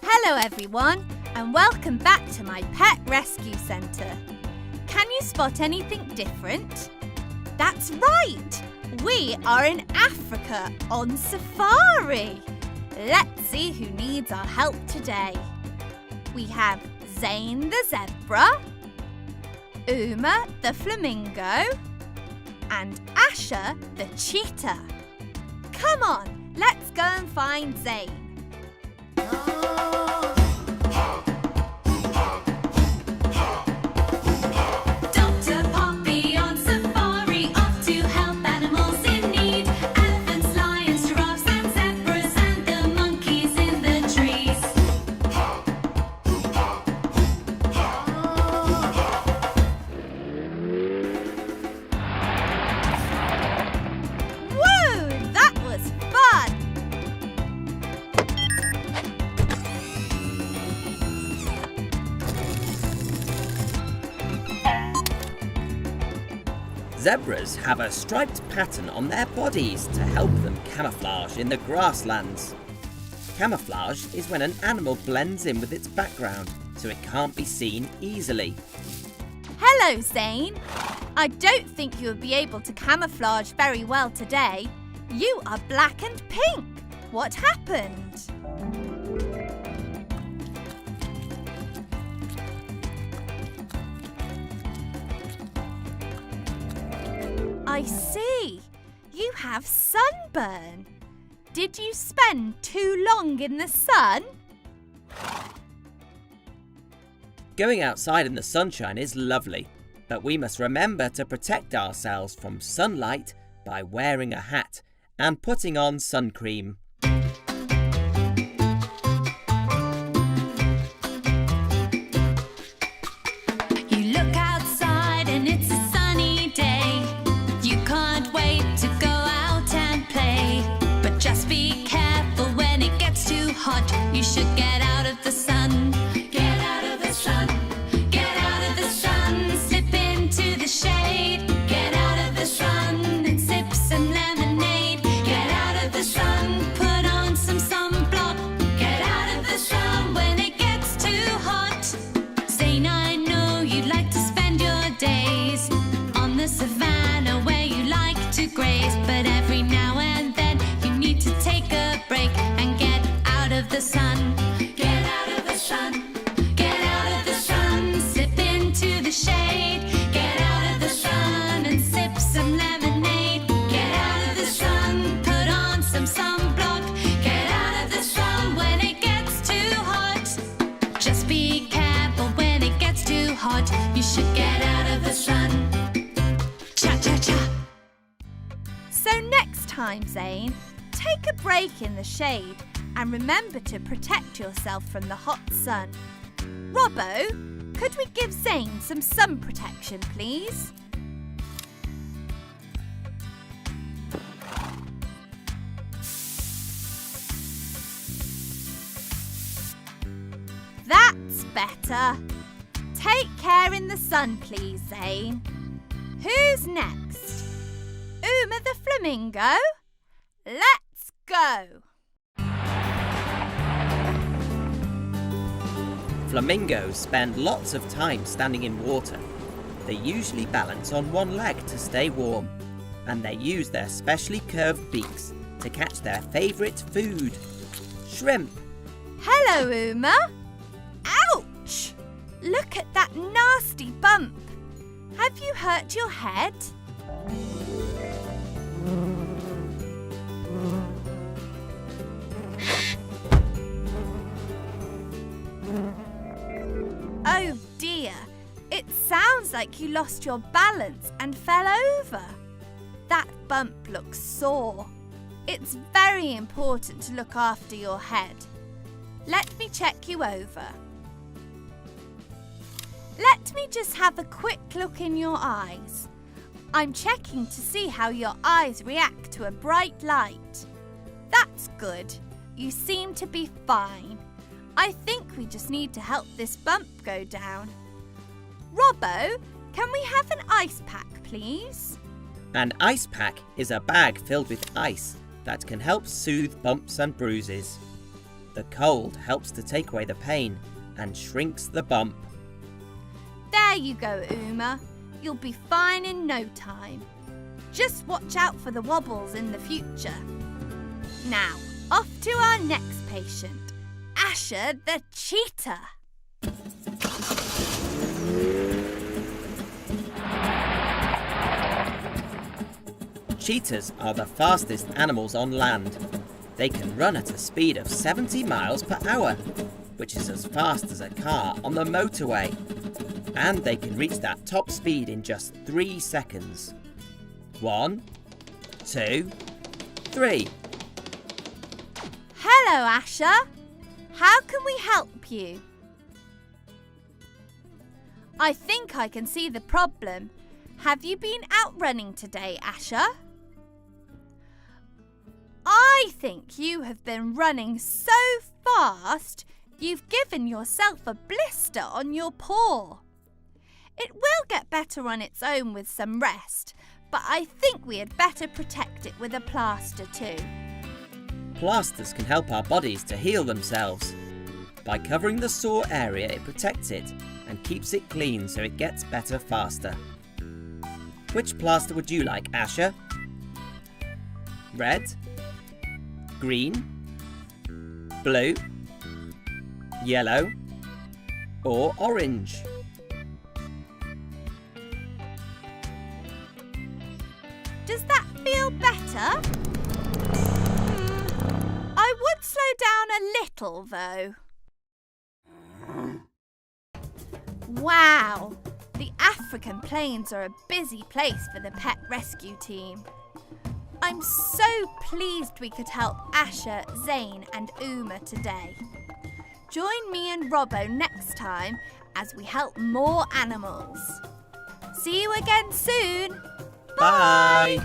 Hello everyone, and welcome back to my pet rescue centre. Can you spot anything different? That's right! We are in Africa on safari. Let's see who needs our help today. We have Zane the zebra, Uma the flamingo, and Asha the cheetah. Come on, let's go and find Zane. Zebras have a striped pattern on their bodies to help them camouflage in the grasslands. Camouflage is when an animal blends in with its background so it can't be seen easily. Hello, Zane. I don't think you'll be able to camouflage very well today. You are black and pink. What happened? I see. You have sunburn. Did you spend too long in the sun? Going outside in the sunshine is lovely, but we must remember to protect ourselves from sunlight by wearing a hat and putting on sun cream. You should get out of the sun. Get out of the sun. Get out of the sun. Slip into the shade. Get out of the sun and sip some lemonade. Get out of the sun. Put on some sunblock. Get out of the sun when it gets too hot. Zane, I know you like to spend your days on the savannah where you like to graze, but every now and then you need to take a break and get out of the sun. Get out of the sun. Get out of the sun. Slip into the shade. Get out of the sun and sip some lemonade. Get out of the sun. Put on some sunblock. Get out of the sun when it gets too hot. Just be careful when it gets too hot. You should get out of the sun. Cha cha cha. So next time, Zane, take a break in the shade and remember to protect yourself from the hot sun. Robbo, could we give Zane some sun protection, please? That's better. Take care in the sun, please, Zane. Who's next? Uma the flamingo? Let's go! Flamingos spend lots of time standing in water. They usually balance on one leg to stay warm, and they use their specially curved beaks to catch their favourite food, shrimp. Hello, Uma. Ouch! Look at that nasty bump. Have you hurt your head? Oh dear, it sounds like you lost your balance and fell over. That bump looks sore. It's very important to look after your head. Let me check you over. Let me just have a quick look in your eyes. I'm checking to see how your eyes react to a bright light. That's good. You seem to be fine. I think we just need to help this bump go down. Robbo, can we have an ice pack, please? An ice pack is a bag filled with ice that can help soothe bumps and bruises. The cold helps to take away the pain and shrinks the bump. There you go, Uma. You'll be fine in no time. Just watch out for the wobbles in the future. Now, off to our next patient, Asha the Cheetah. Cheetahs are the fastest animals on land. They can run at a speed of 70 miles per hour, which is as fast as a car on the motorway. And they can reach that top speed in just 3 seconds. 1, 2, 3. Hello, Asha. How can we help you? I think I can see the problem. Have you been out running today, Asha? I think you have been running so fast you've given yourself a blister on your paw. It will get better on its own with some rest, but I think we had better protect it with a plaster too. Plasters can help our bodies to heal themselves. By covering the sore area, it protects it and keeps it clean so it gets better faster. Which plaster would you like, Asha? Red? Green? Blue? Yellow? Or orange? Does that feel better? I would slow down a little though. Wow! The African plains are a busy place for the pet rescue team. I'm so pleased we could help Asha, Zane and Uma today. Join me and Robbo next time as we help more animals. See you again soon. Bye.